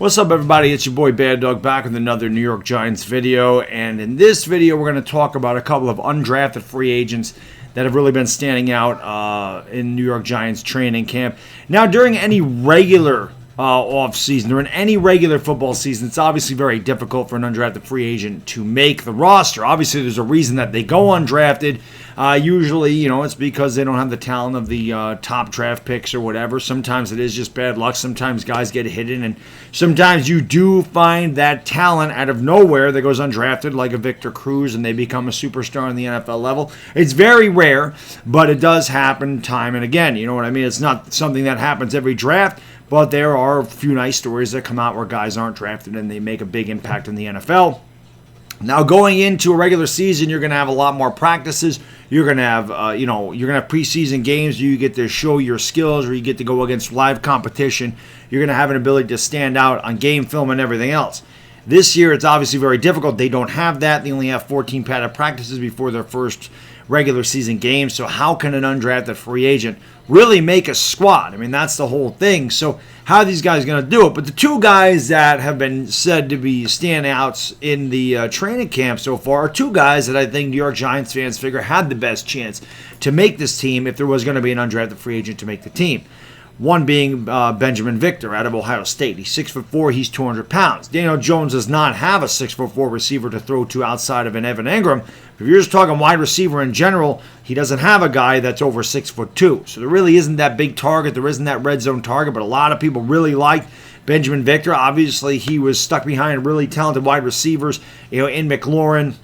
What's up, everybody? It's your boy Baddog back with another New York Giants video, and in this video we're going to talk about a couple of undrafted free agents that have really been standing out in New York Giants training camp. Now, during any regular off season or in any regular football season, it's obviously very difficult for an undrafted free agent to make the roster. Obviously, there's a reason that they go undrafted. Usually, it's because they don't have the talent of the top draft picks or whatever. Sometimes it is just bad luck. Sometimes guys get hidden, and sometimes you do find that talent out of nowhere that goes undrafted, like a Victor Cruz, and they become a superstar in the NFL level. It's very rare, but it does happen time and again. You know what I mean? It's not something that happens every draft, but there are a few nice stories that come out where guys aren't drafted and they make a big impact in the NFL. Now, going into a regular season, you're going to have a lot more practices. You're going to have, you're going to have preseason games where you get to show your skills, or you get to go against live competition. You're going to have an ability to stand out on game film and everything else. This year, it's obviously very difficult. They don't have that. They only have 14 padded practices before their first regular season game. So how can an undrafted free agent really make a squad? I mean, that's the whole thing. So how are these guys going to do it? But the two guys that have been said to be standouts in the training camp so far are two guys that I think New York Giants fans figure had the best chance to make this team if there was going to be an undrafted free agent to make the team. One being Binjimin Victor out of Ohio State. He's 6'4", he's 200 pounds. Daniel Jones does not have a 6'4" receiver to throw to outside of an Evan Ingram. If you're just talking wide receiver in general, he doesn't have a guy that's over 6'2". So there really isn't that big target. There isn't that red zone target, but a lot of people really liked Binjimin Victor. Obviously, he was stuck behind really talented wide receivers, in McLaurin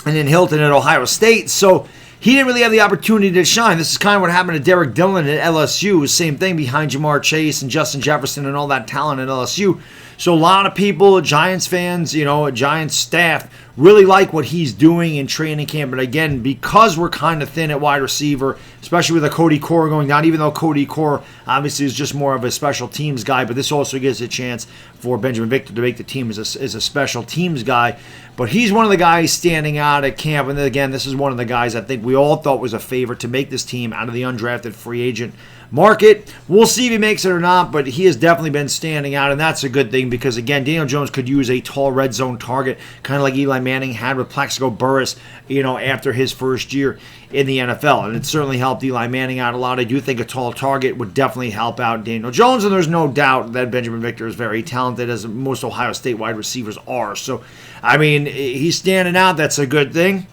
and in Hilton at Ohio State. So he didn't really have the opportunity to shine. This is kind of what happened to Derek Dillon at LSU. Same thing behind Jamar Chase and Justin Jefferson and all that talent at LSU. So a lot of people, Giants fans, Giants staff, really like what he's doing in training camp. But again, because we're kind of thin at wide receiver, especially with a Cody Core going down, even though Cody Core obviously is just more of a special teams guy, but this also gives a chance for Binjimin Victor to make the team as a special teams guy. But he's one of the guys standing out at camp. And again, this is one of the guys I think we all thought was a favorite to make this team out of the undrafted free agent market. We'll see if he makes it or not, but he has definitely been standing out, and that's a good thing because, again, Daniel Jones could use a tall red zone target, kind of like Eli Manning had with Plaxico Burress, after his first year in the NFL, and it certainly helped Eli Manning out a lot. I do think a tall target would definitely help out Daniel Jones, and there's no doubt that Binjimin Victor is very talented, as most Ohio State wide receivers are. So, I mean, he's standing out. That's a good thing,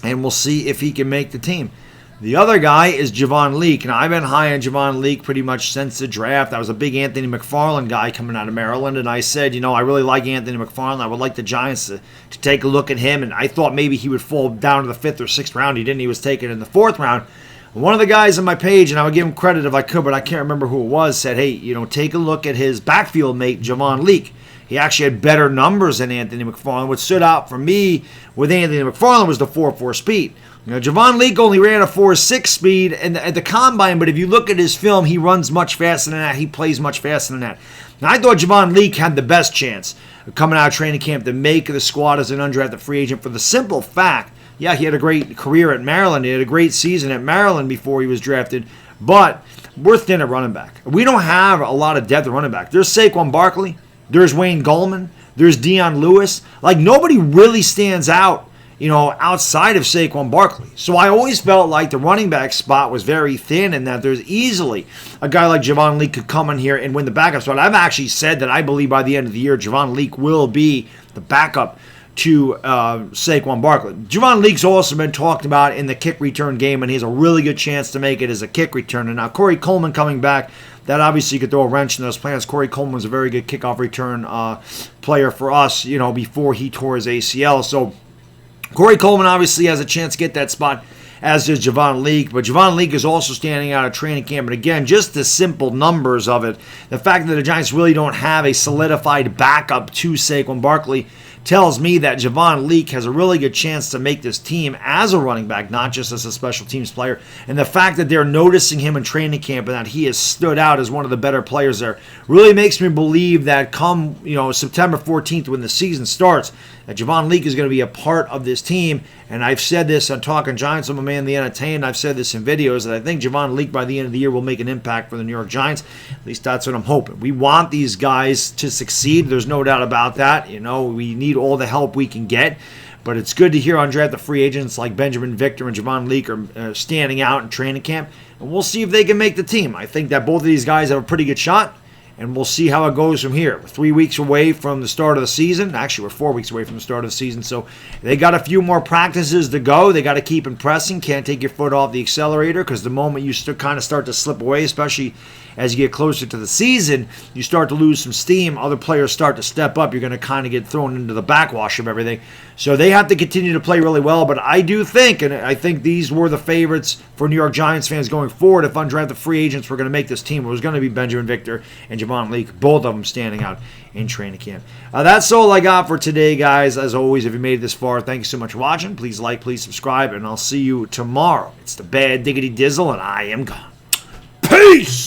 and we'll see if he can make the team. The other guy is Javon Leake. Now, I've been high on Javon Leake pretty much since the draft. I was a big Anthony McFarland guy coming out of Maryland, and I said, I really like Anthony McFarland. I would like the Giants to take a look at him, and I thought maybe he would fall down to the 5th or 6th round. He didn't. He was taken in the 4th round. One of the guys on my page, and I would give him credit if I could, but I can't remember who it was, said, hey, take a look at his backfield mate, Javon Leake. He actually had better numbers than Anthony McFarland. What stood out for me with Anthony McFarland was the 4.4 speed. Javon Leake only ran a 4.6 speed at the combine, but if you look at his film, he runs much faster than that. He plays much faster than that. Now, I thought Javon Leake had the best chance of coming out of training camp to make the squad as an undrafted free agent for the simple fact, he had a great career at Maryland. He had a great season at Maryland before he was drafted, but we're thin at running back. We don't have a lot of depth at running back. There's Saquon Barkley. There's Wayne Gallman. There's Dion Lewis. Like, nobody really stands out, outside of Saquon Barkley. So I always felt like the running back spot was very thin, and that there's easily a guy like Javon Leake could come in here and win the backup spot. I've actually said that I believe by the end of the year, Javon Leake will be the backup to Saquon Barkley. Javon Leake's also been talked about in the kick return game, and he has a really good chance to make it as a kick returner. Now, Corey Coleman coming back, that obviously could throw a wrench in those plans. Corey Coleman was a very good kickoff return player for us, before he tore his ACL. So Corey Coleman obviously has a chance to get that spot, as does Javon Leake. But Javon Leake is also standing out at training camp. And again, just the simple numbers of it, the fact that the Giants really don't have a solidified backup to Saquon Barkley tells me that Javon Leake has a really good chance to make this team as a running back, not just as a special teams player. And the fact that they're noticing him in training camp and that he has stood out as one of the better players there really makes me believe that come September 14th when the season starts, that Javon Leake is going to be a part of this team. And I've said this on Talking Giants, I'm a man, the entertained. I've said this in videos that I think Javon Leake by the end of the year will make an impact for the New York Giants. At least that's what I'm hoping. We want these guys to succeed. There's no doubt about that. We need all the help we can get. But it's good to hear undrafted free agents like Binjimin Victor and Javon Leake are standing out in training camp. And we'll see if they can make the team. I think that both of these guys have a pretty good shot. And we'll see how it goes from here. We're 3 weeks away from the start of the season. Actually, we're 4 weeks away from the start of the season. So they got a few more practices to go. They got to keep impressing. Can't take your foot off the accelerator because the moment you kind of start to slip away, especially as you get closer to the season, you start to lose some steam. Other players start to step up. You're going to kind of get thrown into the backwash of everything. So they have to continue to play really well. But I do think, and I think these were the favorites for New York Giants fans going forward, if undrafted free agents were going to make this team, it was going to be Binjimin Victor and Javon Leake, both of them standing out in training camp. That's all I got for today, guys. As always, if you made it this far, thank you so much for watching. Please like, please subscribe, and I'll see you tomorrow. It's the Bad Diggity Dizzle, and I am gone. Peace!